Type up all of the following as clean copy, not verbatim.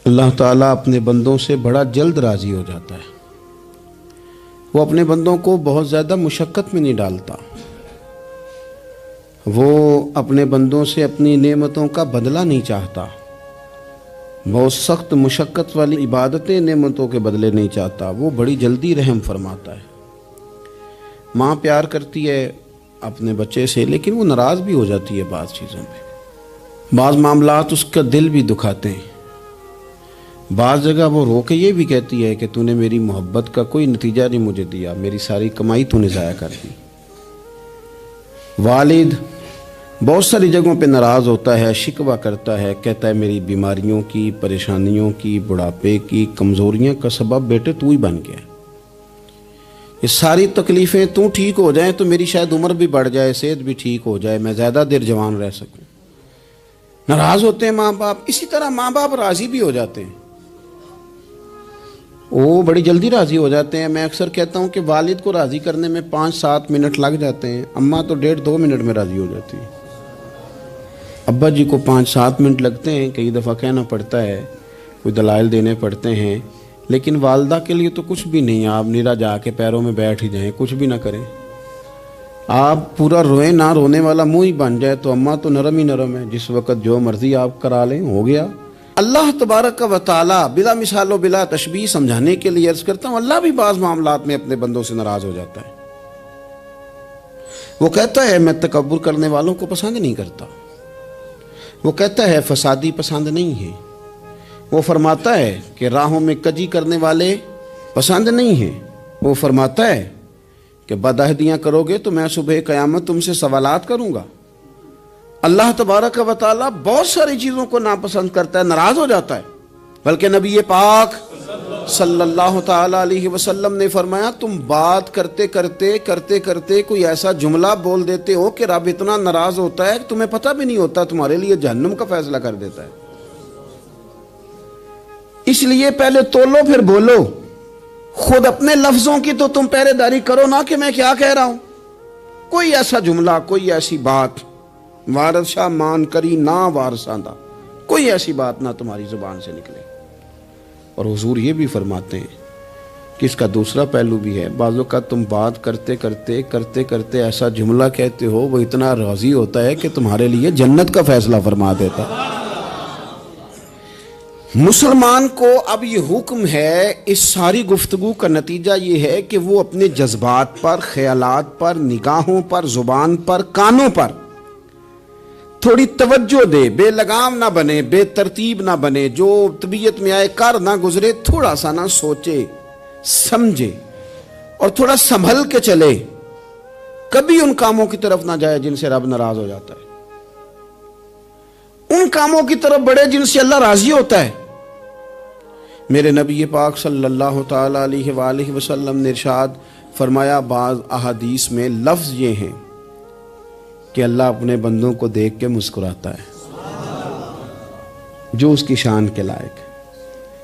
اللہ تعالیٰ اپنے بندوں سے بڑا جلد راضی ہو جاتا ہے۔ وہ اپنے بندوں کو بہت زیادہ مشقت میں نہیں ڈالتا۔ وہ اپنے بندوں سے اپنی نعمتوں کا بدلہ نہیں چاہتا۔ بہت سخت مشقت والی عبادتیں نعمتوں کے بدلے نہیں چاہتا۔ وہ بڑی جلدی رحم فرماتا ہے۔ ماں پیار کرتی ہے اپنے بچے سے، لیکن وہ ناراض بھی ہو جاتی ہے بعض چیزوں پہ۔ بعض معاملات اس کا دل بھی دکھاتے ہیں۔ بعض جگہ وہ رو کے یہ بھی کہتی ہے کہ تو نے میری محبت کا کوئی نتیجہ نہیں مجھے دیا، میری ساری کمائی تو نے ضائع کر دی۔ والد بہت ساری جگہوں پہ ناراض ہوتا ہے، شکوہ کرتا ہے، کہتا ہے میری بیماریوں کی، پریشانیوں کی، بڑھاپے کی، کمزوریاں کا سبب بیٹے تو ہی بن گیا۔ یہ ساری تکلیفیں تو ٹھیک ہو جائیں تو میری شاید عمر بھی بڑھ جائے، صحت بھی ٹھیک ہو جائے، میں زیادہ دیر جوان رہ سکوں۔ ناراض ہوتے ہیں ماں باپ۔ اسی طرح ماں باپ راضی بھی ہو جاتے ہیں، وہ بڑی جلدی راضی ہو جاتے ہیں۔ میں اکثر کہتا ہوں کہ والد کو راضی کرنے میں 5-7 منٹ لگ جاتے ہیں، اماں تو 1.5-2 منٹ میں راضی ہو جاتی ہے۔ ابا جی کو 5-7 منٹ لگتے ہیں، کئی دفعہ کہنا پڑتا ہے، کوئی دلائل دینے پڑتے ہیں، لیکن والدہ کے لیے تو کچھ بھی نہیں۔ آپ نیرا جا کے پیروں میں بیٹھ ہی جائیں، کچھ بھی نہ کریں، آپ پورا روئیں نہ، رونے والا منہ ہی بن جائے تو اماں تو نرم ہی نرم ہے، جس وقت جو مرضی آپ کرا لیں ہو گیا۔ اللہ تبارک و تعالیٰ بلا مثال و بلا تشبیہ سمجھانے کے لیے عرض کرتا ہوں، اللہ بھی بعض معاملات میں اپنے بندوں سے ناراض ہو جاتا ہے۔ وہ کہتا ہے میں تکبر کرنے والوں کو پسند نہیں کرتا۔ وہ کہتا ہے فسادی پسند نہیں ہے۔ وہ فرماتا ہے کہ راہوں میں کجی کرنے والے پسند نہیں ہیں۔ وہ فرماتا ہے کہ بدعہدیاں کرو گے تو میں صبح قیامت تم سے سوالات کروں گا۔ اللہ تبارک و تعالیٰ بہت ساری چیزوں کو ناپسند کرتا ہے، ناراض ہو جاتا ہے۔ بلکہ نبی پاک صلی اللہ تعالیٰ علیہ وسلم نے فرمایا تم بات کرتے کرتے کوئی ایسا جملہ بول دیتے ہو کہ رب اتنا ناراض ہوتا ہے کہ تمہیں پتہ بھی نہیں ہوتا، تمہارے لیے جہنم کا فیصلہ کر دیتا ہے۔ اس لیے پہلے تولو پھر بولو۔ خود اپنے لفظوں کی تو تم پہرے داری کرو نا کہ میں کیا کہہ رہا ہوں۔ کوئی ایسا جملہ، کوئی ایسی بات وارث شاہ مان کری نہ وارثاندہ، کوئی ایسی بات نہ تمہاری زبان سے نکلے۔ اور حضور یہ بھی فرماتے ہیں کہ اس کا دوسرا پہلو بھی ہے، بعض اوقات تم بات کرتے ایسا جملہ کہتے ہو وہ اتنا راضی ہوتا ہے کہ تمہارے لیے جنت کا فیصلہ فرما دیتا ہے۔ مسلمان کو اب یہ حکم ہے، اس ساری گفتگو کا نتیجہ یہ ہے کہ وہ اپنے جذبات پر، خیالات پر، نگاہوں پر، زبان پر، کانوں پر تھوڑی توجہ دے، بے لگام نہ بنے، بے ترتیب نہ بنے، جو طبیعت میں آئے کر نہ گزرے، تھوڑا سا نہ سوچے سمجھے اور تھوڑا سنبھل کے چلے۔ کبھی ان کاموں کی طرف نہ جائے جن سے رب ناراض ہو جاتا ہے، ان کاموں کی طرف بڑھے جن سے اللہ راضی ہوتا ہے۔ میرے نبی پاک صلی اللہ تعالیٰ علیہ وآلہ وسلم نے ارشاد فرمایا، بعض احادیث میں لفظ یہ ہیں کہ اللہ اپنے بندوں کو دیکھ کے مسکراتا ہے جو اس کی شان کے لائق ہے۔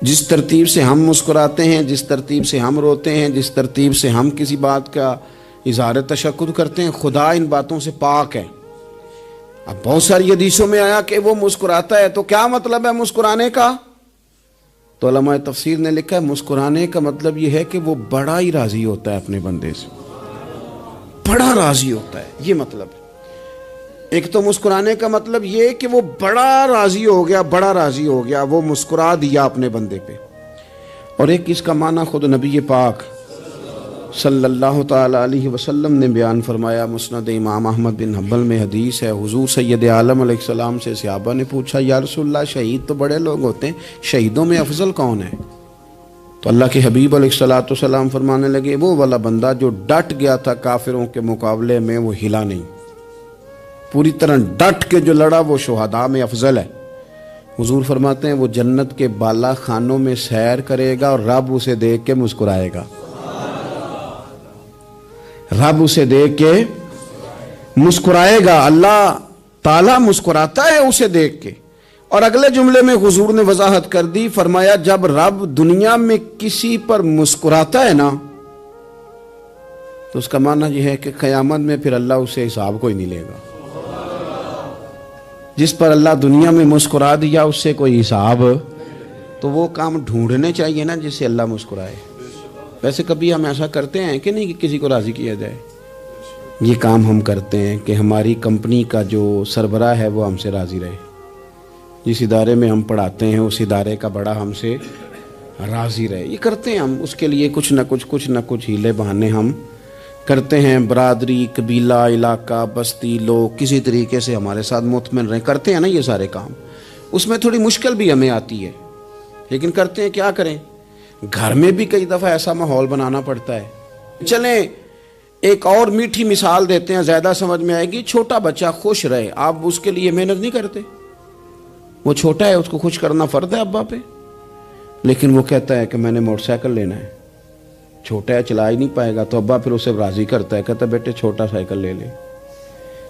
جس ترتیب سے ہم مسکراتے ہیں، جس ترتیب سے ہم روتے ہیں، جس ترتیب سے ہم کسی بات کا اظہار تشکر کرتے ہیں، خدا ان باتوں سے پاک ہے۔ اب بہت ساری حدیثوں میں آیا کہ وہ مسکراتا ہے، تو کیا مطلب ہے مسکرانے کا؟ تو علماء تفسیر نے لکھا ہے مسکرانے کا مطلب یہ ہے کہ وہ بڑا ہی راضی ہوتا ہے اپنے بندے سے، بڑا راضی ہوتا ہے، یہ مطلب ہے۔ ایک تو مسکرانے کا مطلب یہ کہ وہ بڑا راضی ہو گیا، وہ مسکرا دیا اپنے بندے پہ۔ اور ایک اس کا معنی خود نبی پاک صلی اللہ تعالیٰ علیہ وسلم نے بیان فرمایا۔ مسند امام احمد بن حنبل میں حدیث ہے، حضور سید عالم علیہ السلام سے صحابہ نے پوچھا یا رسول اللہ شہید تو بڑے لوگ ہوتے ہیں، شہیدوں میں افضل کون ہے؟ تو اللہ کے حبیب علیہ السلام فرمانے لگے وہ والا بندہ جو ڈٹ گیا تھا کافروں کے مقابلے میں، وہ ہلا نہیں، پوری طرح ڈٹ کے جو لڑا وہ شہداء میں افضل ہے۔ حضور فرماتے ہیں وہ جنت کے بالا خانوں میں سیر کرے گا اور رب اسے دیکھ کے مسکرائے گا، رب اسے دیکھ کے مسکرائے گا، اللہ تعالیٰ مسکراتا ہے اسے دیکھ کے۔ اور اگلے جملے میں حضور نے وضاحت کر دی، فرمایا جب رب دنیا میں کسی پر مسکراتا ہے نا تو اس کا معنی یہ ہے کہ قیامت میں پھر اللہ اسے حساب کوئی نہیں لے گا۔ جس پر اللہ دنیا میں مسکرا دیا اس سے کوئی حساب تو وہ کام ڈھونڈنے چاہیے نا جس سے اللہ مسکرائے. ویسے کبھی ہم ایسا کرتے ہیں کہ نہیں کہ کسی کو راضی کیا جائے؟ یہ کام ہم کرتے ہیں کہ ہماری کمپنی کا جو سربراہ ہے وہ ہم سے راضی رہے. جس ادارے میں ہم پڑھاتے ہیں اس ادارے کا بڑا ہم سے راضی رہے. یہ کرتے ہیں ہم، اس کے لیے کچھ نہ کچھ ہیلے بہانے ہم کرتے ہیں. برادری، قبیلہ، علاقہ، بستی، لوگ کسی طریقے سے ہمارے ساتھ مطمئن رہیں. کرتے ہیں نا یہ سارے کام. اس میں تھوڑی مشکل بھی ہمیں آتی ہے لیکن کرتے ہیں. کیا کریں؟ گھر میں بھی کئی دفعہ ایسا ماحول بنانا پڑتا ہے. چلیں ایک اور میٹھی مثال دیتے ہیں، زیادہ سمجھ میں آئے گی. چھوٹا بچہ خوش رہے، آپ اس کے لیے محنت نہیں کرتے. وہ چھوٹا ہے، اس کو خوش کرنا فرض ہے ابا پہ. لیکن وہ کہتا ہے کہ میں نے موٹر سائیکل لینا ہے. چھوٹا ہے، چلا ہی نہیں پائے گا، تو ابا پھر اسے راضی کرتا ہے، کہتا ہے بیٹے چھوٹا سائیکل لے لے،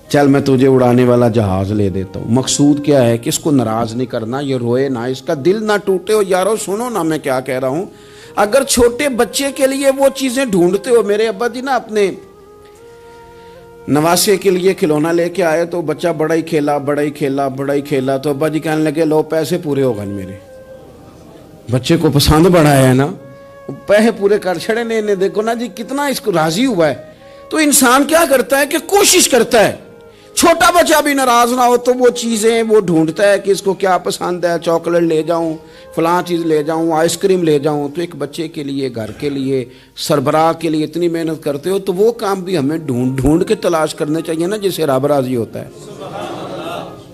چل میں تجھے اڑانے والا جہاز لے دیتا ہوں. مقصود کیا ہے کہ اس کو ناراض نہیں کرنا، یہ روئے نہ، اس کا دل نہ ٹوٹے. ہو یارو سنو نا میں کیا کہہ رہا ہوں. اگر چھوٹے بچے کے لیے وہ چیزیں ڈھونڈتے ہو، میرے ابا جی نا اپنے نواسے کے لیے کھلونا لے کے آئے تو بچہ بڑا ہی کھیلا تو ابا جی کہنے لگے لو پیسے پورے ہو گئے. میرے بچے کو پسند بڑا ہے نا، پیسے پورے کر چھڑے نے. دیکھو نا جی کتنا اس کو راضی ہوا ہے. تو انسان کیا کرتا ہے کہ کوشش کرتا ہے چھوٹا بچہ بھی ناراض نہ ہو، تو وہ چیزیں وہ ڈھونڈتا ہے کہ اس کو کیا پسند ہے. چاکلیٹ لے جاؤں، فلاں چیز لے جاؤں، آئس کریم لے جاؤں. تو ایک بچے کے لیے، گھر کے لیے، سربراہ کے لیے اتنی محنت کرتے ہو، تو وہ کام بھی ہمیں ڈھونڈ کے تلاش کرنے چاہیے نا جس سے رب راضی ہوتا ہے،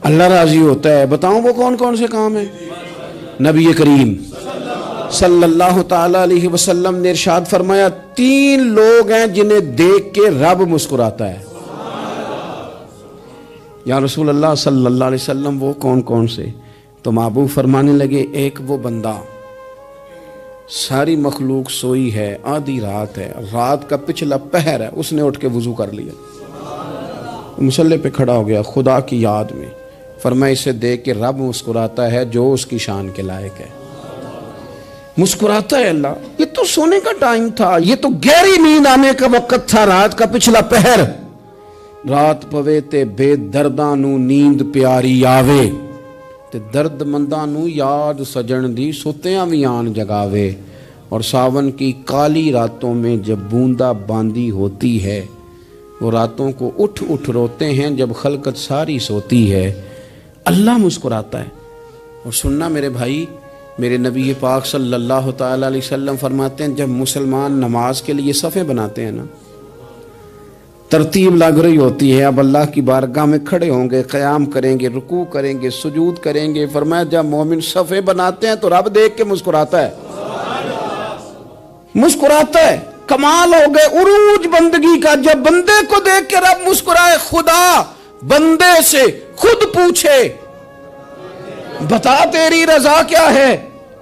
اللہ راضی ہوتا ہے. بتاؤں وہ کون کون سے کام ہیں؟ نبی کریم صلی اللہ تعالی علیہ وسلم نے ارشاد فرمایا 3 لوگ ہیں جنہیں دیکھ کے رب مسکراتا ہے. یا رسول اللہ صلی اللہ علیہ وسلم وہ کون کون سے؟ تو محبوب فرمانے لگے ایک وہ بندہ ساری مخلوق سوئی ہے، آدھی رات ہے، رات کا پچھلا پہر ہے، اس نے اٹھ کے وضو کر لیا، مصلی پہ کھڑا ہو گیا خدا کی یاد میں. فرمایا اسے دیکھ کے رب مسکراتا ہے جو اس کی شان کے لائق ہے. مسکراتا ہے اللہ. یہ تو سونے کا ٹائم تھا، یہ تو گہری نیند آنے کا وقت تھا، رات کا پچھلا پہر. رات پوے تے بے درداں نو نیند پیاری آوے، تے درد منداں نو یاد سجن دی ستیاں وی آن جگاوے. اور ساون کی کالی راتوں میں جب بوندا باندی ہوتی ہے، وہ راتوں کو اٹھ روتے ہیں جب خلقت ساری سوتی ہے. اللہ مسکراتا ہے. اور سننا میرے بھائی، میرے نبی پاک صلی اللہ تعالی علیہ وسلم فرماتے ہیں جب مسلمان نماز کے لیے صفیں بناتے ہیں نا، ترتیب لگ رہی ہوتی ہے، اب اللہ کی بارگاہ میں کھڑے ہوں گے، قیام کریں گے، رکوع کریں گے، سجود کریں گے. فرمایا جب مومن صفیں بناتے ہیں تو رب دیکھ کے مسکراتا ہے. مسکراتا ہے. کمال ہو گئے عروج بندگی کا. جب بندے کو دیکھ کے رب مسکرائے. خدا بندے سے خود پوچھے بتا تیری رضا کیا ہے،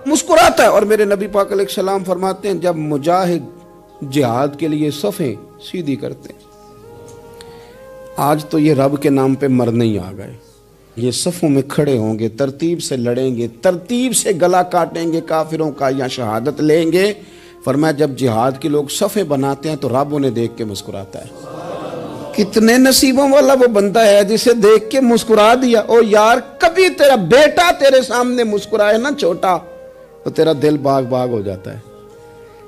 مسکراتا ہے. اور میرے نبی پاک علیہ السلام فرماتے ہیں جب مجاہد جہاد کے لیے صفیں سیدھی کرتے ہیں. آج تو یہ رب کے نام پہ مرنے ہی آ گئے. یہ صفوں میں کھڑے ہوں گے، ترتیب سے لڑیں گے، ترتیب سے گلا کاٹیں گے کافروں کا یا شہادت لیں گے. فرمایا جب جہاد کے لوگ صفیں بناتے ہیں تو رب انہیں دیکھ کے مسکراتا ہے. کتنے نصیبوں والا وہ بندہ ہے جسے دیکھ کے مسکرا دیا. او یار کبھی تیرا بیٹا تیرے سامنے مسکرائے نا چھوٹا، تو تیرا دل باغ باغ ہو جاتا ہے.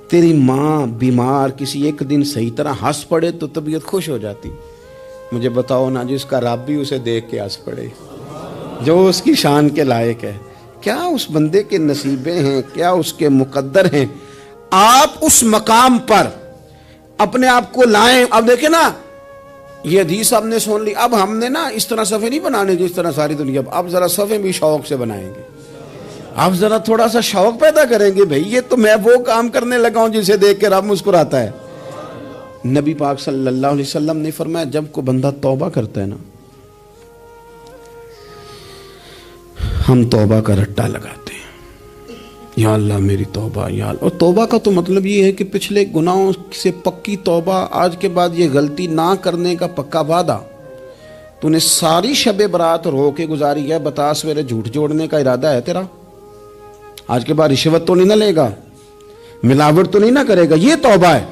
تیری ماں بیمار کسی ایک دن صحیح طرح ہنس پڑے تو طبیعت خوش ہو جاتی. مجھے بتاؤ نا جس کا رب بھی اسے دیکھ کے ہنس پڑے، جو اس کی شان کے لائق ہے. کیا اس بندے کے نصیبیں ہیں، کیا اس کے مقدر ہیں. آپ اس مقام پر اپنے آپ کو لائیں. اب دیکھیں نا یہ حدیث آپ نے سن لی. اب ہم نے نا اس طرح صفحے نہیں بنانے جس طرح ساری دنیا. اب ذرا صفحے بھی شوق سے بنائیں گے. اب ذرا تھوڑا سا شوق پیدا کریں گے. بھئی یہ تو میں وہ کام کرنے لگا ہوں جسے دیکھ کے رب مسکراتا ہے. نبی پاک صلی اللہ علیہ وسلم نے فرمایا جب کوئی بندہ توبہ کرتا ہے نا، ہم توبہ کا رٹا لگاتے ہیں، یا اللہ میری توبہ یا اللہ. اور توبہ کا تو مطلب یہ ہے کہ پچھلے گناہوں سے پکی توبہ، آج کے بعد یہ غلطی نہ کرنے کا پکا وعدہ. تو نے ساری شب برات رو کے گزاری ہے، بتا سویرے جھوٹ جوڑنے کا ارادہ ہے تیرا؟ آج کے بعد رشوت تو نہیں نہ لے گا، ملاوٹ تو نہیں نہ کرے گا، یہ توبہ ہے.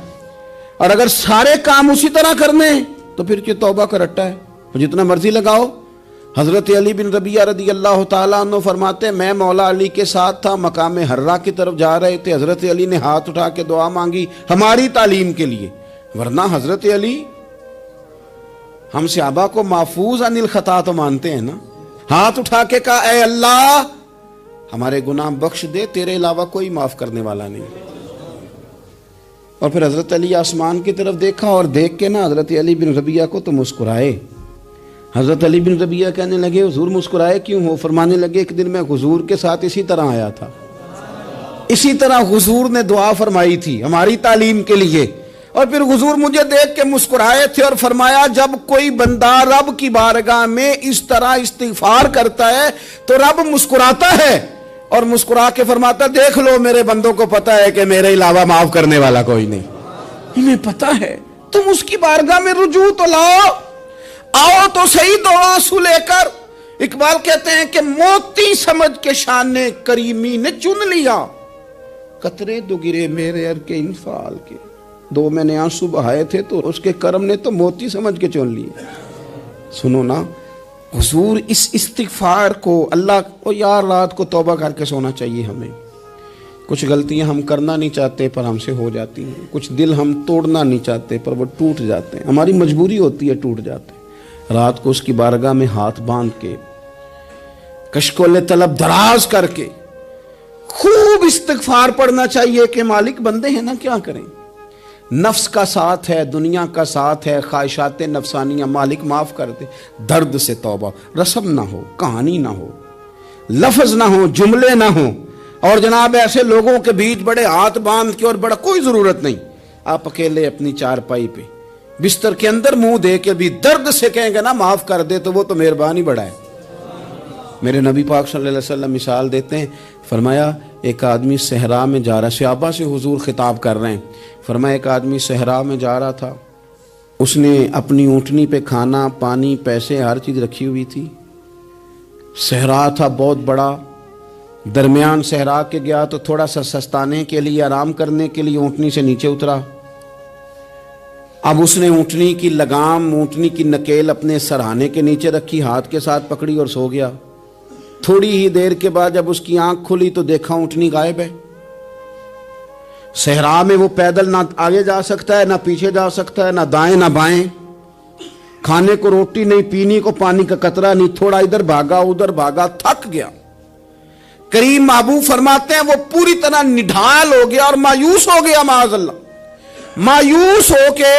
اور اگر سارے کام اسی طرح کرنے تو پھر یہ توبہ کا رٹا ہے. جتنا مرضی لگاؤ، حضرت علی بن ربیعہ رضی اللہ تعالیٰ عنہ فرماتے ہیں میں مولا علی کے ساتھ تھا، مقام حرہ کی طرف جا رہے تھے، حضرت علی نے ہاتھ اٹھا کے دعا مانگی ہماری تعلیم کے لیے، ورنہ حضرت علی ہم صحابہ کو محفوظ عن الخطا تو مانتے ہیں نا، ہاتھ اٹھا کے کہا اے اللہ ہمارے گناہ بخش دے، تیرے علاوہ کوئی معاف کرنے والا نہیں۔ اور پھر حضرت علی آسمان کی طرف دیکھا اور دیکھ کے نا حضرت علی بن ربیعہ کو تو مسکرائے۔ حضرت علی بن ربیعہ کہنے لگے حضور مسکرائے کیوں ہو؟ فرمانے لگے ایک دن میں حضور کے ساتھ اسی طرح آیا تھا، اسی طرح حضور نے دعا فرمائی تھی ہماری تعلیم کے لیے، اور پھر حضور مجھے دیکھ کے مسکرائے تھے اور فرمایا جب کوئی بندہ رب کی بارگاہ میں اس طرح استغفار کرتا ہے تو رب مسکراتا ہے اور مسکرا کے فرماتا دیکھ لو میرے بندوں کو پتا ہے کہ میرے علاوہ معاف کرنے والا کوئی نہیں، انہیں پتا ہے، تم اس کی بارگاہ میں رجوع تو لاؤ، آؤ تو صحیح دو آنسو لے کر۔ اقبال کہتے ہیں کہ موتی سمجھ کے شان کریمی نے چن لیا، قطرے دو گرے میرے ار کے انفعال کے، دو میں نے آنسو بہائے تھے تو اس کے کرم نے تو موتی سمجھ کے چن لیے۔ سنو نا حضور اس استغفار کو اللہ کو یار رات کو توبہ کر کے سونا چاہیے ہمیں، کچھ غلطیاں ہم کرنا نہیں چاہتے پر ہم سے ہو جاتی ہیں، کچھ دل ہم توڑنا نہیں چاہتے پر وہ ٹوٹ جاتے ہیں، ہماری مجبوری ہوتی ہے ٹوٹ جاتے ہیں، رات کو اس کی بارگاہ میں ہاتھ باندھ کے کشکول طلب دراز کر کے خوب استغفار پڑھنا چاہیے کہ مالک بندے ہیں نا کیا کریں، نفس کا ساتھ ہے، دنیا کا ساتھ ہے، خواہشات نفسانیہ، مالک معاف کر دے، درد سے توبہ، رسم نہ ہو، کہانی نہ ہو، لفظ نہ ہو، جملے نہ ہو، اور جناب ایسے لوگوں کے بیچ بڑے ہاتھ باندھ کے اور بڑا کوئی ضرورت نہیں، آپ اکیلے اپنی چارپائی پہ بستر کے اندر منہ دے کے بھی درد سے کہیں گے نا معاف کر دے تو وہ تو مہربانی بڑا ہے۔ میرے نبی پاک صلی اللہ علیہ وسلم مثال دیتے ہیں، فرمایا ایک آدمی صحرا میں جا رہا، صحابہ سے حضور خطاب کر رہے ہیں، فرمایا ایک آدمی صحرا میں جا رہا تھا، اس نے اپنی اونٹنی پہ کھانا پانی پیسے ہر چیز رکھی ہوئی تھی، صحرا تھا بہت بڑا، درمیان صحرا کے گیا تو تھوڑا سا سستانے کے لیے آرام کرنے کے لیے اونٹنی سے نیچے اترا، اب اس نے اونٹنی کی لگام اونٹنی کی نکیل اپنے سرہانے کے نیچے رکھی، ہاتھ کے ساتھ پکڑی اور سو گیا، تھوڑی ہی دیر کے بعد جب اس کی آنکھ کھلی تو دیکھا اونٹنی غائب ہے، صحرا میں وہ پیدل نہ آگے جا سکتا ہے نہ پیچھے جا سکتا ہے، نہ دائیں نہ بائیں، کھانے کو روٹی نہیں، پینے کو پانی کا قطرہ نہیں، تھوڑا ادھر بھاگا ادھر بھاگا تھک گیا، کریم محبوب فرماتے ہیں وہ پوری طرح نڈھال ہو گیا اور مایوس ہو گیا، معاذ اللہ، مایوس ہو کے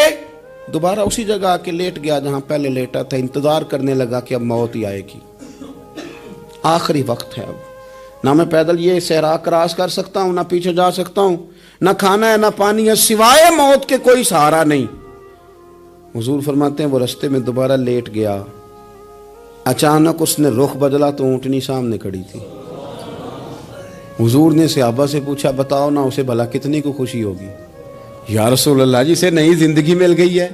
دوبارہ اسی جگہ آ کے لیٹ گیا جہاں پہلے لیٹا تھا، انتظار کرنے لگا کہ اب موت ہی آئے گی، آخری وقت ہے، اب نہ میں پیدل یہ صحرا کراس کر سکتا ہوں، نہ پیچھے جا سکتا ہوں، نہ کھانا ہے نہ پانی ہے، سوائے موت کے کوئی سہارا نہیں۔ حضور فرماتے ہیں وہ رستے میں دوبارہ لیٹ گیا، اچانک اس نے رخ بدلا تو اونٹنی سامنے کھڑی تھی، حضور نے صحابہ سے پوچھا بتاؤ نا اسے بھلا کتنی کو خوشی ہوگی؟ یا رسول اللہ جی سے نئی زندگی مل گئی ہے۔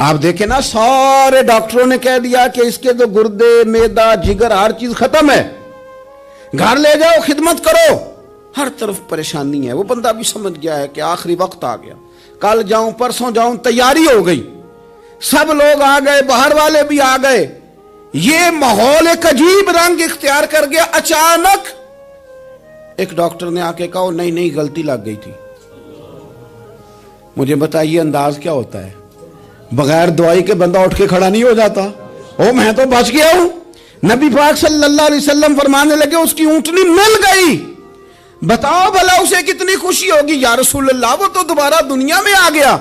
آپ دیکھیں نا سارے ڈاکٹروں نے کہہ دیا کہ اس کے تو گردے معدہ جگر ہر چیز ختم ہے، گھر لے جاؤ خدمت کرو، ہر طرف پریشانی ہے، وہ بندہ بھی سمجھ گیا ہے کہ آخری وقت آ گیا، کل جاؤں پرسوں جاؤں، تیاری ہو گئی، سب لوگ آ گئے، باہر والے بھی آ گئے، یہ ماحول ایک عجیب رنگ اختیار کر گیا۔ اچانک ایک ڈاکٹر نے آ کے کہا نہیں نہیں غلطی لگ گئی تھی۔ مجھے بتائیے انداز کیا ہوتا ہے؟ بغیر دوائی کے بندہ اٹھ کے کھڑا نہیں ہو جاتا، او میں تو بچ گیا ہوں۔ نبی پاک صلی اللہ علیہ وسلم فرمانے لگے اس کی اونٹنی مل گئی، بتاؤ بھلا اسے کتنی خوشی ہوگی؟ یا رسول اللہ وہ تو دوبارہ دنیا میں آ گیا۔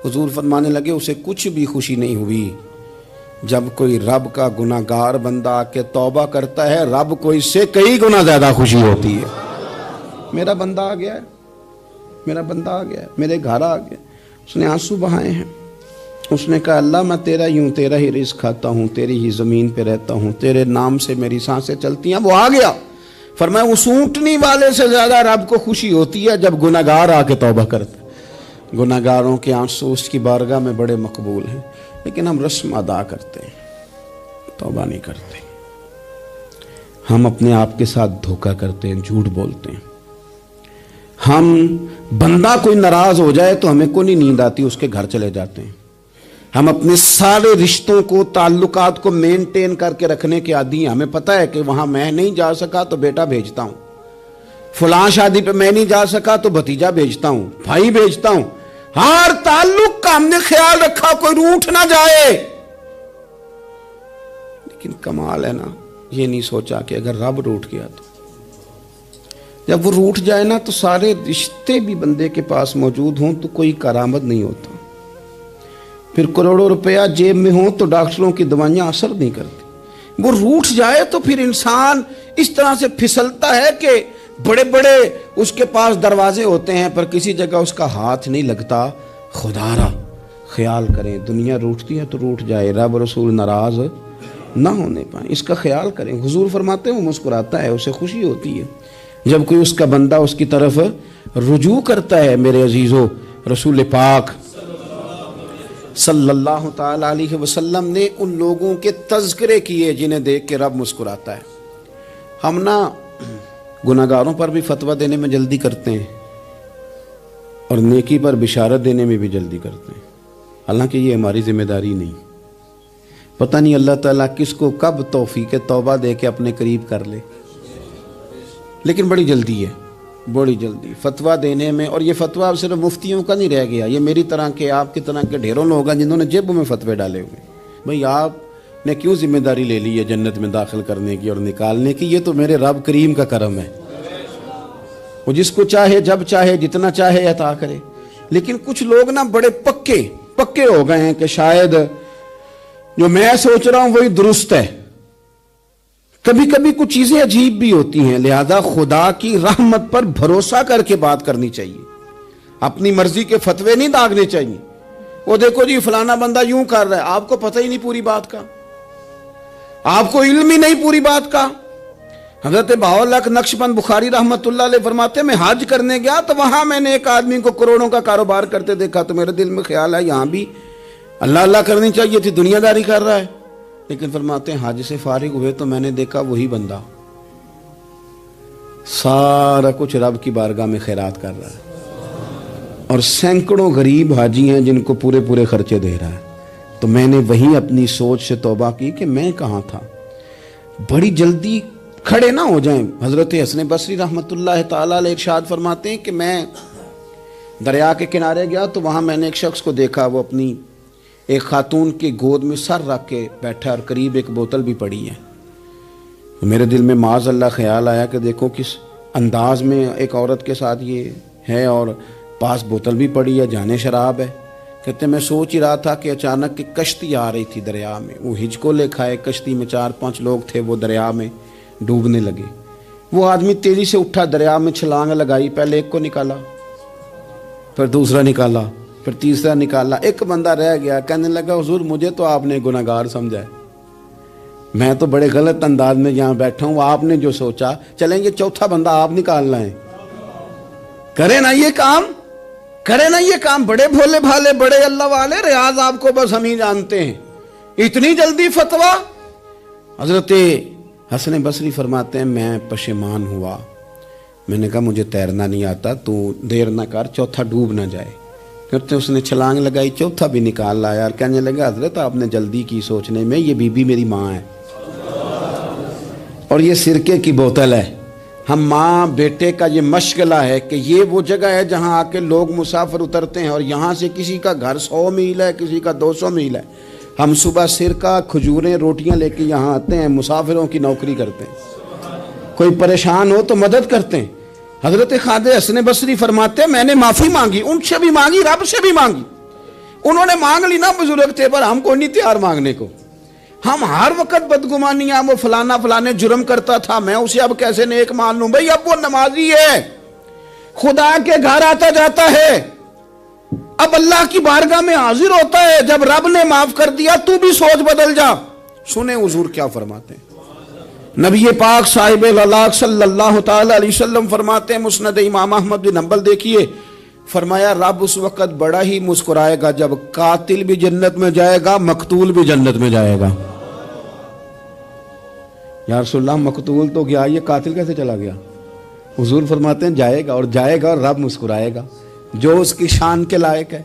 حضور فرمانے لگے اسے کچھ بھی خوشی نہیں ہوئی۔ جب کوئی رب کا گناہگار بندہ آ کے توبہ کرتا ہے، رب کو اس سے کئی گنا زیادہ خوشی ہوتی ہے۔ میرا بندہ آ گیا ہے، میرا بندہ آ گیا ہے، میرے گھر آ گیا، اس نے آنسو بہائے ہیں، اس نے کہا اللہ میں تیرا ہی ہوں، تیرا ہی رزق کھاتا ہوں، تیری ہی زمین پہ رہتا ہوں، تیرے نام سے میری سانسیں چلتی ہیں۔ وہ آ گیا، فرمایا اس اونٹنی والے سے زیادہ رب کو خوشی ہوتی ہے جب گناہگار آ کے توبہ کرتا ہے۔ گناہگاروں کے آنسو اس کی بارگاہ میں بڑے مقبول ہیں، لیکن ہم رسم ادا کرتے ہیں، توبہ نہیں کرتے، ہم اپنے آپ کے ساتھ دھوکہ کرتے ہیں، جھوٹ بولتے ہیں۔ ہم بندہ کوئی ناراض ہو جائے تو ہمیں کو نہیں نیند آتی، اس کے گھر چلے جاتے ہیں، ہم اپنے سارے رشتوں کو تعلقات کو مینٹین کر کے رکھنے کے عادی ہیں. ہمیں پتہ ہے کہ وہاں میں نہیں جا سکا تو بیٹا بھیجتا ہوں, فلاں شادی پہ میں نہیں جا سکا تو بھتیجا بھیجتا ہوں, بھائی بھیجتا ہوں. ہر تعلق کا ہم نے خیال رکھا کوئی روٹھ نہ جائے. لیکن کمال ہے نا, یہ نہیں سوچا کہ اگر رب روٹھ گیا تو جب وہ روٹھ جائے نا تو سارے رشتے بھی بندے کے پاس موجود ہوں تو کوئی کارآمد نہیں ہوتا. پھر کروڑوں روپیہ جیب میں ہوں تو ڈاکٹروں کی دوائیاں اثر نہیں کرتی. وہ روٹھ جائے تو پھر انسان اس طرح سے پھسلتا ہے کہ بڑے بڑے اس کے پاس دروازے ہوتے ہیں پر کسی جگہ اس کا ہاتھ نہیں لگتا. خدا را خیال کریں, دنیا روٹتی ہے تو روٹھ جائے, رب رسول ناراض نہ ہونے پائیں, اس کا خیال کریں. حضور فرماتے ہیں وہ مسکراتا ہے, اسے خوشی ہوتی ہے جب کوئی اس کا بندہ اس کی طرف رجوع کرتا ہے. میرے عزیزو, رسول پاک صلی اللہ تعالی علیہ وسلم نے ان لوگوں کے تذکرے کیے جنہیں دیکھ کے رب مسکراتا ہے. ہم نا گناہگاروں پر بھی فتویٰ دینے میں جلدی کرتے ہیں اور نیکی پر بشارت دینے میں بھی جلدی کرتے ہیں, حالانکہ یہ ہماری ذمہ داری نہیں. پتہ نہیں اللہ تعالیٰ کس کو کب توفیق توبہ دے کے اپنے قریب کر لے, لیکن بڑی جلدی ہے, بڑی جلدی فتویٰ دینے میں. اور یہ فتویٰ اب صرف مفتیوں کا نہیں رہ گیا, یہ میری طرح کے آپ کی طرح کے ڈھیروں لوگ ہیں جنہوں نے جیبوں میں فتوے ڈالے ہوئے. بھئی آپ نے کیوں ذمہ داری لے لی ہے جنت میں داخل کرنے کی اور نکالنے کی؟ یہ تو میرے رب کریم کا کرم ہے, وہ جس کو چاہے جب چاہے جتنا چاہے عطا کرے. لیکن کچھ لوگ نا بڑے پکے ہو گئے ہیں کہ شاید جو میں سوچ رہا ہوں وہی درست ہے. کبھی کبھی کچھ چیزیں عجیب بھی ہوتی ہیں, لہذا خدا کی رحمت پر بھروسہ کر کے بات کرنی چاہیے. اپنی مرضی کے فتوے نہیں داغنے چاہیے. وہ دیکھو جی فلانا بندہ یوں کر رہا ہے, آپ کو پتہ ہی نہیں پوری بات کا, آپ کو علم ہی نہیں پوری بات کا. حضرت بہاءاللہ نقشبند بخاری رحمت اللہ علیہ فرماتے ہیں میں حج کرنے گیا تو وہاں میں نے ایک آدمی کو کروڑوں کا کاروبار کرتے دیکھا تو میرے دل میں خیال ہے یہاں بھی اللہ اللہ کرنی چاہیے تھی, دنیا داری کر رہا ہے. لیکن فرماتے ہیں حج سے فارغ ہوئے تو میں نے دیکھا وہی بندہ سارا کچھ رب کی بارگاہ میں خیرات کر رہا ہے اور سینکڑوں غریب حاجی ہیں جن کو پورے خرچے دے رہا ہے. تو میں نے وہی اپنی سوچ سے توبہ کی کہ میں کہاں تھا. بڑی جلدی کھڑے نہ ہو جائیں. حضرت حسن بصری رحمت اللہ تعالی علیہ ارشاد فرماتے ہیں کہ میں دریا کے کنارے گیا تو وہاں میں نے ایک شخص کو دیکھا, وہ اپنی ایک خاتون کی گود میں سر رکھ کے بیٹھا اور قریب ایک بوتل بھی پڑی ہے. میرے دل میں معاذ اللہ خیال آیا کہ دیکھو کس انداز میں ایک عورت کے ساتھ یہ ہے اور پاس بوتل بھی پڑی ہے, جانے شراب ہے. کہتے میں سوچ ہی رہا تھا کہ اچانک کی کشتی آ رہی تھی دریا میں, وہ ہجکو لے کھائے, کشتی میں 4-5 لوگ تھے, وہ دریا میں ڈوبنے لگے. وہ آدمی تیزی سے اٹھا, دریا میں چھلانگ لگائی, پہلے ایک کو نکالا, پھر دوسرا نکالا, پھر تیسرا نکالا. ایک بندہ رہ گیا, کہنے لگا حضور مجھے تو آپ نے گناہگار سمجھا ہے, میں تو بڑے غلط انداز میں یہاں بیٹھا ہوں, آپ نے جو سوچا چلیں یہ چوتھا بندہ آپ نکالنا ہے, کرے نا یہ کام, کرے نا یہ کام. بڑے بھولے بھالے بڑے اللہ والے, ریاض آپ کو بس ہم ہی جانتے ہیں. اتنی جلدی فتویٰ. حضرت حسن بصری فرماتے ہیں میں پشیمان ہوا, میں نے کہا مجھے تیرنا نہیں آتا, تو دیر نہ کر چوتھا ڈوب نہ جائے. کرتے اس نے چھلانگ لگائی, چوتھا بھی نکال لایا اور کہنے لگا حضرت آپ نے جلدی کی سوچنے میں, یہ بی بی میری ماں ہے اور یہ سرکے کی بوتل ہے. ہم ماں بیٹے کا یہ مشغلہ ہے کہ یہ وہ جگہ ہے جہاں آ کے لوگ مسافر اترتے ہیں اور یہاں سے کسی کا گھر 100 میل ہے, کسی کا 200 میل ہے. ہم صبح سرکہ کھجوریں روٹیاں لے کے یہاں آتے ہیں, مسافروں کی نوکری کرتے ہیں, کوئی پریشان ہو تو مدد کرتے ہیں. حضرت خواجہ حسن بصری فرماتے ہیں میں نے معافی مانگی, ان سے بھی مانگی, رب سے بھی مانگی. انہوں نے مانگ لی نا, بزرگ تھے, پر ہم کو نہیں تیار مانگنے کو. ہم ہر وقت بدگمانیاں, وہ فلانے جرم کرتا تھا, میں اسے اب کیسے نیک مان لوں. بھئی اب وہ نمازی ہے, خدا کے گھر آتا جاتا ہے, اب اللہ کی بارگاہ میں حاضر ہوتا ہے. جب رب نے معاف کر دیا تو بھی سوچ بدل جا. سنیں حضور کیا فرماتے ہیں. نبی پاک صاحب الاخلاق صلی اللہ تعالی علیہ وسلم فرماتے ہیں, مسند امام احمد بن حنبل دیکھیے, فرمایا رب اس وقت بڑا ہی مسکرائے گا جب قاتل بھی جنت میں جائے گا, مقتول بھی جنت میں جائے گا. یا رسول اللہ مقتول تو گیا, یہ قاتل کیسے چلا گیا؟ حضور فرماتے ہیں جائے گا, اور جائے گا اور رب مسکرائے گا جو اس کی شان کے لائق ہے.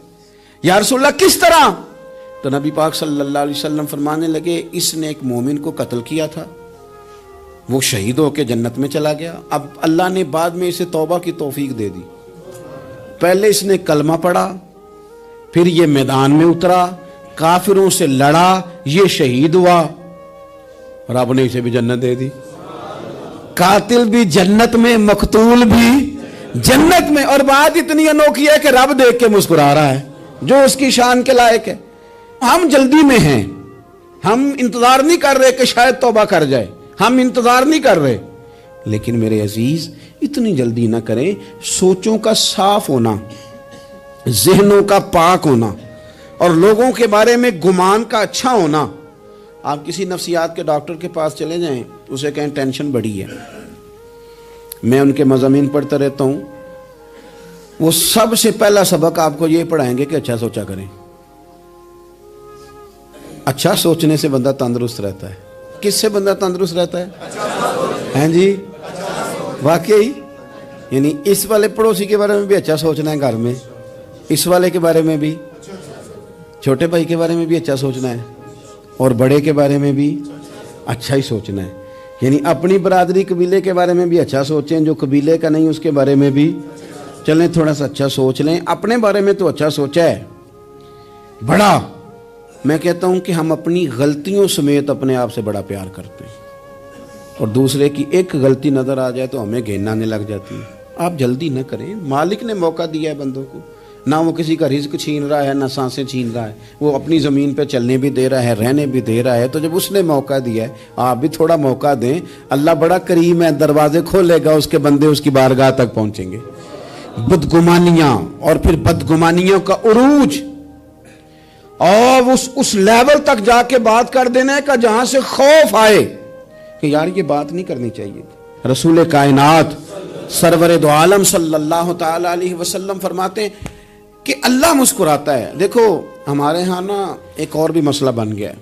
یا رسول اللہ کس طرح؟ تو نبی پاک صلی اللہ علیہ وسلم فرمانے لگے اس نے ایک مومن کو قتل کیا تھا، وہ شہید ہو کے جنت میں چلا گیا، اب اللہ نے بعد میں اسے توبہ کی توفیق دے دی۔ پہلے اس نے کلمہ پڑھا، پھر یہ میدان میں اترا، کافروں سے لڑا، یہ شہید ہوا، رب نے اسے بھی جنت دے دی۔ قاتل بھی جنت میں، مقتول بھی جنت میں، اور بات اتنی انوکھی ہے کہ رب دیکھ کے مسکرا رہا ہے، جو اس کی شان کے لائق ہے۔ ہم جلدی میں ہیں، ہم انتظار نہیں کر رہے کہ شاید توبہ کر جائے، ہم انتظار نہیں کر رہے، لیکن میرے عزیز اتنی جلدی نہ کریں۔ سوچوں کا صاف ہونا، ذہنوں کا پاک ہونا، اور لوگوں کے بارے میں گمان کا اچھا ہونا۔ آپ کسی نفسیات کے ڈاکٹر کے پاس چلے جائیں، اسے کہیں ٹینشن بڑی ہے، میں ان کے مضامین پڑھتا رہتا ہوں، وہ سب سے پہلا سبق آپ کو یہ پڑھائیں گے کہ اچھا سوچا کریں۔ اچھا سوچنے سے بندہ تندرست رہتا ہے۔ کس سے بندہ تندرست رہتا ہے؟ ہیں جی، واقعی، یعنی اس والے پڑوسی کے بارے میں بھی اچھا سوچنا ہے گھر میں، اس والے کے بارے میں بھی، چھوٹے بھائی کے بارے میں بھی اچھا سوچنا ہے، اور بڑے کے بارے میں بھی اچھا ہی سوچنا ہے۔ یعنی اپنی برادری قبیلے کے بارے میں بھی اچھا سوچیں، جو قبیلے کا نہیں اس کے بارے میں بھی چلیں تھوڑا سا اچھا سوچ لیں۔ اپنے بارے میں تو اچھا سوچا ہے بڑا، میں کہتا ہوں کہ ہم اپنی غلطیوں سمیت اپنے آپ سے بڑا پیار کرتے ہیں، اور دوسرے کی ایک غلطی نظر آ جائے تو ہمیں گھین آنے لگ جاتی ہے۔ آپ جلدی نہ کریں، مالک نے موقع دیا ہے بندوں کو، نہ وہ کسی کا رزق چھین رہا ہے، نہ سانسیں چھین رہا ہے، وہ اپنی زمین پہ چلنے بھی دے رہا ہے، رہنے بھی دے رہا ہے، تو جب اس نے موقع دیا ہے آپ بھی تھوڑا موقع دیں۔ اللہ بڑا کریم ہے، دروازے کھولے گا، اس کے بندے اس کی بارگاہ تک پہنچیں گے۔ بدگمانیاں اور پھر بدگمانیوں کا عروج، اور اس لیول تک جا کے بات کر دینا ہے کہ جہاں سے خوف آئے کہ یار یہ بات نہیں کرنی چاہیے۔ رسول کائنات سرور دو عالم صلی اللہ تعالی علیہ وسلم فرماتے ہیں کہ اللہ مسکراتا ہے۔ دیکھو ہمارے ہاں نا ایک اور بھی مسئلہ بن گیا ہے،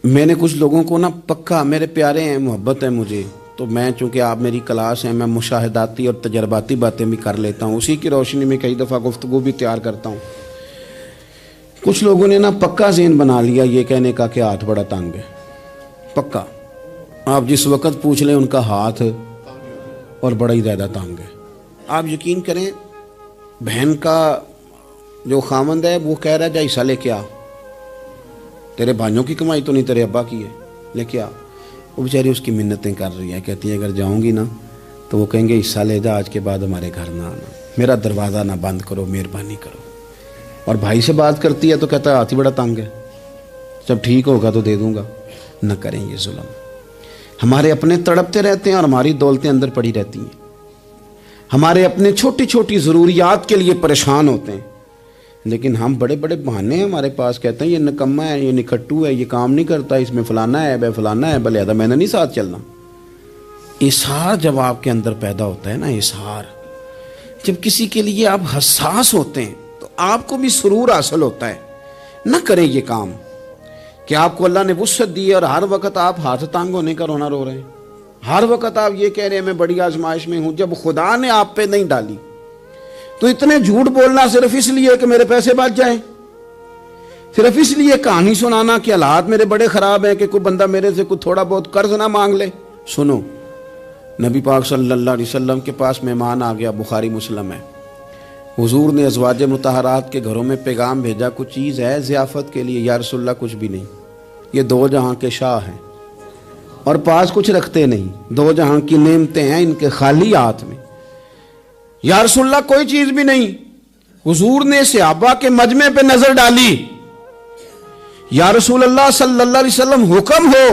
میں نے کچھ لوگوں کو نا پکا، میرے پیارے ہیں، محبت ہے مجھے، تو میں چونکہ آپ میری کلاس ہیں، میں مشاہداتی اور تجرباتی باتیں بھی کر لیتا ہوں، اسی کی روشنی میں کئی دفعہ گفتگو بھی تیار کرتا ہوں۔ کچھ لوگوں نے نا پکا ذہن بنا لیا یہ کہنے کا کہ ہاتھ بڑا تنگ ہے، پکا، آپ جس وقت پوچھ لیں ان کا ہاتھ اور بڑا ہی زیادہ تنگ ہے۔ آپ یقین کریں، بہن کا جو خامند ہے وہ کہہ رہا ہے جا حصہ لے کے آ، تیرے بھائیوں کی کمائی تو نہیں، تیرے ابا کی ہے، لے کے آ۔ وہ بیچاری اس کی منتیں کر رہی ہے، کہتی ہے اگر جاؤں گی نا تو وہ کہیں گے حصہ لے جا، آج کے بعد ہمارے گھر نہ آنا، میرا دروازہ نہ بند کرو، مہربانی کرو۔ اور بھائی سے بات کرتی ہے تو کہتا ہے ہاتھ ہی بڑا تنگ ہے، جب ٹھیک ہوگا تو دے دوں گا۔ نہ کریں یہ ظلم۔ ہمارے اپنے تڑپتے رہتے ہیں اور ہماری دولتیں اندر پڑی رہتی ہیں، ہمارے اپنے چھوٹی چھوٹی ضروریات کے لیے پریشان ہوتے ہیں، لیکن ہم بڑے بڑے بہانے ہیں ہمارے پاس، کہتے ہیں یہ نکمہ ہے، یہ نکھٹو ہے، یہ کام نہیں کرتا، اس میں فلانا ہے، بے فلانا ہے، بلے میں نے نہیں ساتھ چلنا۔ اظہار جب آپ کے اندر پیدا ہوتا ہے نا، اظہار، جب کسی کے لیے آپ حساس ہوتے ہیں تو آپ کو بھی سرور حاصل ہوتا ہے۔ نہ کریں یہ کام کہ آپ کو اللہ نے وسعت دی ہے اور ہر وقت آپ ہاتھ تانگ ہونے کا رونا رو رہے ہیں، ہر وقت آپ یہ کہہ رہے ہیں میں بڑی آزمائش میں ہوں، جب خدا نے آپ پہ نہیں ڈالی تو اتنے جھوٹ بولنا صرف اس لیے کہ میرے پیسے بچ جائیں، صرف اس لیے کہانی سنانا کہ حالات میرے بڑے خراب ہیں کہ کوئی بندہ میرے سے کوئی تھوڑا بہت قرض نہ مانگ لے۔ سنو، نبی پاک صلی اللہ علیہ وسلم کے پاس مہمان آ گیا، بخاری مسلم ہے، حضور نے ازواج مطہرات کے گھروں میں پیغام بھیجا، کچھ چیز ہے ضیافت کے لیے؟ یا رسول اللہ کچھ بھی نہیں، یہ دو جہاں کے شاہ ہیں اور پاس کچھ رکھتے نہیں، دو جہاں کی نعمتیں ہیں ان کے خالی ہاتھ میں۔ یا رسول اللہ کوئی چیز بھی نہیں۔ حضور نے صحابہ کے مجمع پہ نظر ڈالی، یا رسول اللہ صلی اللہ علیہ وسلم حکم ہو،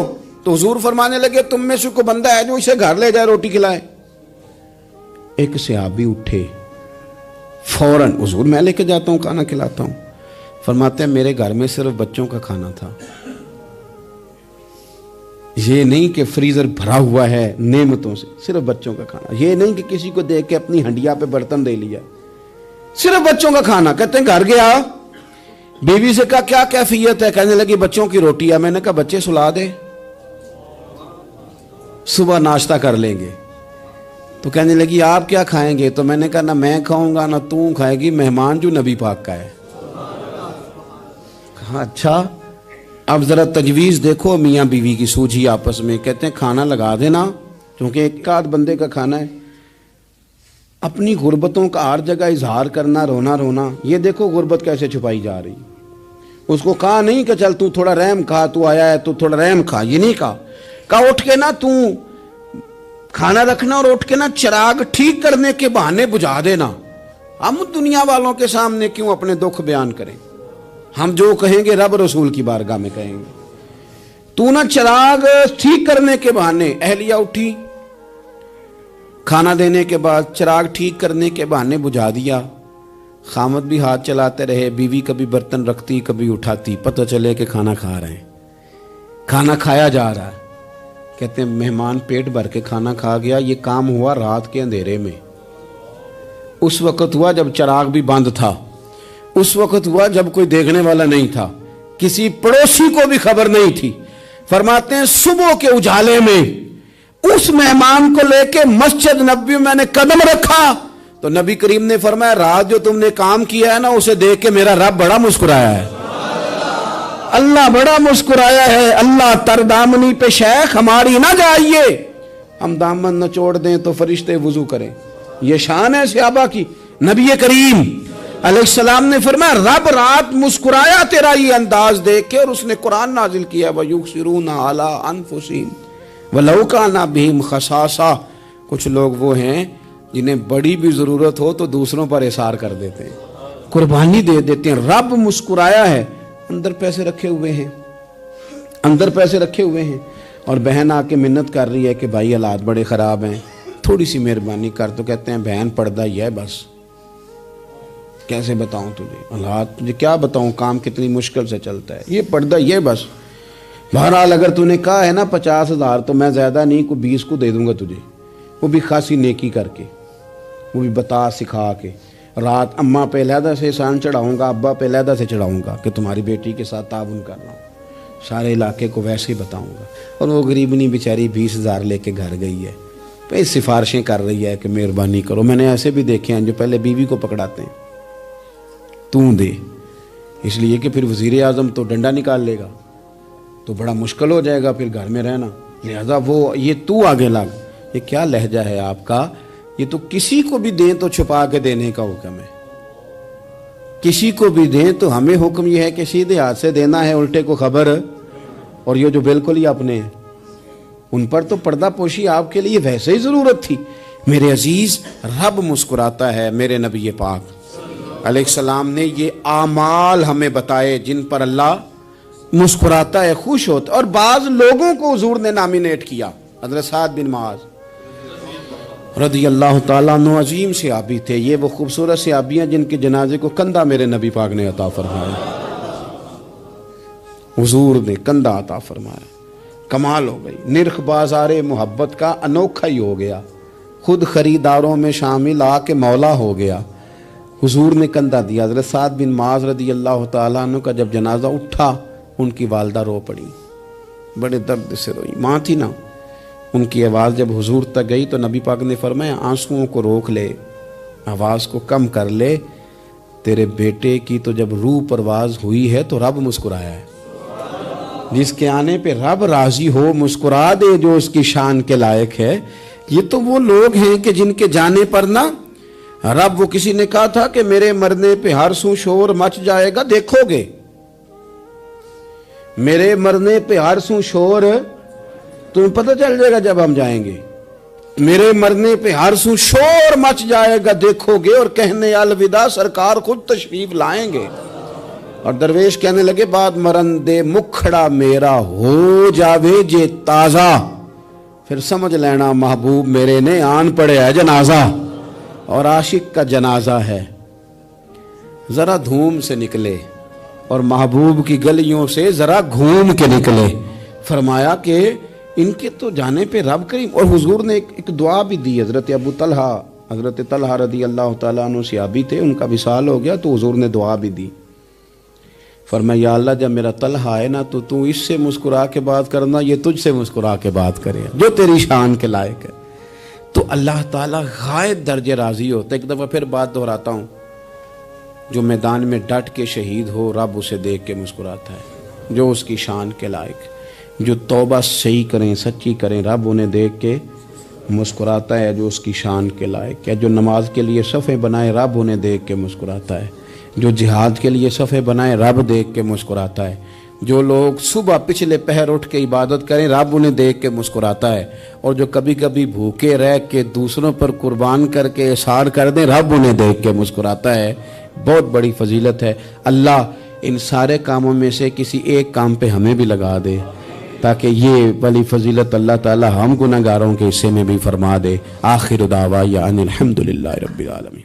تو حضور فرمانے لگے تم میں سے کوئی بندہ ہے جو اسے گھر لے جائے روٹی کھلائے؟ ایک صحابی اٹھے فوراً، حضور میں لے کے جاتا ہوں کھانا کھلاتا ہوں۔ فرماتے ہیں میرے گھر میں صرف بچوں کا کھانا تھا، یہ نہیں کہ فریزر بھرا ہوا ہے نعمتوں سے، صرف بچوں کا کھانا، یہ نہیں کہ کسی کو دیکھ کے اپنی ہنڈیا پہ برتن دے لیا، صرف بچوں کا کھانا۔ کہتے ہیں گھر گیا، بیوی سے کہا کیا کیفیت ہے؟ کہنے لگی بچوں کی روٹی ہے۔ میں نے کہا بچے سلا دے، صبح ناشتہ کر لیں گے۔ تو کہنے لگی آپ کیا کھائیں گے؟ تو میں نے کہا نہ میں کھاؤں گا نہ تو کھائے گی، مہمان جو نبی پاک کا ہے۔ کہا اچھا، اب ذرا تجویز دیکھو میاں بیوی کی سوجھی آپس میں، کہتے ہیں کھانا لگا دینا کیونکہ ایک آدھ بندے کا کھانا ہے، اپنی غربتوں کا ہر جگہ اظہار کرنا، رونا رونا، یہ دیکھو غربت کیسے چھپائی جا رہی۔ اس کو کہا نہیں کہ چل تو تھوڑا رحم کھا، تو آیا ہے تو تھوڑا رحم کھا، یہ نہیں کہا اٹھ کے نا تو کھانا رکھنا اور اٹھ کے نا چراغ ٹھیک کرنے کے بہانے بجھا دینا۔ ہم دنیا والوں کے سامنے کیوں اپنے دکھ بیان کریں؟ ہم جو کہیں گے رب رسول کی بارگاہ میں کہیں گے۔ تو نا چراغ ٹھیک کرنے کے بہانے، اہلیہ اٹھی کھانا دینے کے بعد چراغ ٹھیک کرنے کے بہانے بجھا دیا، خامد بھی ہاتھ چلاتے رہے، بیوی کبھی برتن رکھتی کبھی اٹھاتی، پتہ چلے کہ کھانا کھا رہے ہیں، کھانا کھایا جا رہا ہے۔ کہتے ہیں مہمان پیٹ بھر کے کھانا کھا گیا، یہ کام ہوا رات کے اندھیرے میں، اس وقت ہوا جب چراغ بھی بند تھا، اس وقت ہوا جب کوئی دیکھنے والا نہیں تھا، کسی پڑوسی کو بھی خبر نہیں تھی۔ فرماتے ہیں صبح کے اجالے میں اس مہمان کو لے کے مسجد نبوی میں نے قدم رکھا تو نبی کریم نے فرمایا رات جو تم نے کام کیا ہے نا اسے دیکھ کے میرا رب بڑا مسکرایا ہے، اللہ بڑا مسکرایا ہے۔ اللہ تر دامنی پہ شیخ ہماری نہ جائیے، ہم دامن نہ چھوڑ دیں تو فرشتے وضو کریں، یہ شان ہے صحابہ کی۔ نبی کریم علیہ السلام نے فرمایا رب رات مسکرایا تیرا یہ انداز دیکھ کے، اور اس نے قرآن نازل کیا وَيُؤْثِرُونَ عَلَىٰ أَنفُسِهِمْ وَلَوْ كَانَ بِهِمْ خَصَاصَةٌ۔ کچھ لوگ وہ ہیں جنہیں بڑی بھی ضرورت ہو تو دوسروں پر اثار کر دیتے ہیں، قربانی دے دیتے ہیں۔ رب مسکرایا ہے، اندر پیسے رکھے ہوئے ہیں، اندر پیسے رکھے ہوئے ہیں، اور بہن آ کے منت کر رہی ہے کہ بھائی حالات بڑے خراب ہیں، تھوڑی سی مہربانی کر، تو کہتے ہیں بہن پردہ ہی ہے بس، کیسے بتاؤں تجھے حالات، تجھے کیا بتاؤں کام کتنی مشکل سے چلتا ہے، یہ پردہ یہ بس۔ بہرحال اگر تو نے کہا ہے نا 50,000 تو میں زیادہ نہیں کوئی 20 کو دے دوں گا تجھے، وہ بھی خاصی نیکی کر کے، وہ بھی بتا سکھا کے۔ رات اماں پہ علیحدہ سے احسان چڑھاؤں گا، ابا پہ علیحدہ سے چڑھاؤں گا کہ تمہاری بیٹی کے ساتھ تعاون کر رہا ہوں، سارے علاقے کو ویسے ہی بتاؤں گا۔ اور وہ غریبنی بیچاری 20,000 لے کے گھر گئی ہے، پہ سفارشیں کر رہی ہے کہ مہربانی کرو۔ میں نے ایسے بھی دیکھے ہیں جو پہلے بیوی کو پکڑاتے ہیں تو دے، اس لیے کہ پھر وزیر اعظم تو ڈنڈا نکال لے گا تو بڑا مشکل ہو جائے گا پھر گھر میں رہنا، لہذا وہ یہ تو آگے لگ۔ یہ کیا لہجہ ہے آپ کا؟ یہ تو کسی کو بھی دیں تو چھپا کے دینے کا حکم ہے، کسی کو بھی دیں تو ہمیں حکم یہ ہے کہ سیدھے ہاتھ سے دینا ہے، الٹے کو خبر۔ اور یہ جو بالکل ہی اپنے ہیں ان پر تو پردہ پوشی آپ کے لیے ویسے ہی ضرورت تھی۔ میرے عزیز رب مسکراتا ہے، میرے نبی پاک علیہ السلام نے یہ اعمال ہمیں بتائے جن پر اللہ مسکراتا ہے، خوش ہوتا ہے۔ اور بعض لوگوں کو حضور نے نامینیٹ کیا، حضرت سعد بن معاذ رضی اللہ تعالیٰ عنہ عظیم صحابی تھے، یہ وہ خوبصورت صحابیاں جن کے جنازے کو کندھا میرے نبی پاک نے عطا فرمایا، حضور نے کندھا عطا فرمایا، کمال ہو گئی۔ نرخ بازار محبت کا انوکھا ہی ہو گیا، خود خریداروں میں شامل آ کے مولا ہو گیا، حضور نے کندھا دیا۔ حضرت سعد بن معاذ رضی اللہ تعالیٰ عنہ کا جب جنازہ اٹھا ان کی والدہ رو پڑی، بڑے درد سے روئی، ماں تھی نا، ان کی آواز جب حضور تک گئی تو نبی پاک نے فرمایا آنسوؤں کو روک لے، آواز کو کم کر لے، تیرے بیٹے کی تو جب روح پرواز ہوئی ہے تو رب مسکرایا ہے، جس کے آنے پہ رب راضی ہو مسکرا دے جو اس کی شان کے لائق ہے۔ یہ تو وہ لوگ ہیں کہ جن کے جانے پر نا رب، وہ کسی نے کہا تھا کہ میرے مرنے پہ ہر سو شور مچ جائے گا، دیکھو گے میرے مرنے پہ ہر سو شور، تمہیں پتہ چل جائے گا جب ہم جائیں گے، میرے مرنے پہ ہر سو شور مچ جائے گا دیکھو گے، اور کہنے الوداع سرکار خود تشریف لائیں گے۔ اور درویش کہنے لگے بعد مرندے مکھڑا میرا ہو جاوے جے تازہ، پھر سمجھ لینا محبوب میرے نے آن پڑے ہے جنازہ، اور عاشق کا جنازہ ہے، ذرا دھوم سے نکلے اور محبوب کی گلیوں سے ذرا گھوم کے نکلے۔ فرمایا کہ ان کے تو جانے پہ رب کریم، اور حضور نے ایک دعا بھی دی۔ حضرت ابو طلحہ، حضرت طلحہ رضی اللہ تعالیٰ عنہ صحابی تھے، ان کا وصال ہو گیا تو حضور نے دعا بھی دی، فرمایا یا اللہ جب میرا طلحہ ہے نا تو اس سے مسکرا کے بات کرنا، یہ تجھ سے مسکرا کے بات کرے جو تیری شان کے لائق ہے۔ تو اللہ تعالیٰ غائب درجے راضی ہوتا ہے۔ ایک دفعہ پھر بات دہراتا ہوں، جو میدان میں ڈٹ کے شہید ہو رب اسے دیکھ کے مسکراتا ہے، جو اس کی شان کے لائق، جو توبہ صحیح کریں، سچی کریں، رب انہیں دیکھ کے مسکراتا ہے جو اس کی شان کے لائق ہے۔ جو نماز کے لیے صفیں بنائے، رب انہیں دیکھ کے مسکراتا ہے۔ جو جہاد کے لیے صفیں بنائے، رب دیکھ کے مسکراتا ہے۔ جو لوگ صبح پچھلے پہر اٹھ کے عبادت کریں، رب انہیں دیکھ کے مسکراتا ہے۔ اور جو کبھی کبھی بھوکے رہ کے دوسروں پر قربان کر کے احسان کر دیں، رب انہیں دیکھ کے مسکراتا ہے۔ بہت بڑی فضیلت ہے۔ اللہ ان سارے کاموں میں سے کسی ایک کام پہ ہمیں بھی لگا دے، تاکہ یہ بڑی فضیلت اللہ تعالی ہم گناہگاروں کے حصے میں بھی فرما دے۔ آخر دعوانا ان الحمدللہ رب العالمین۔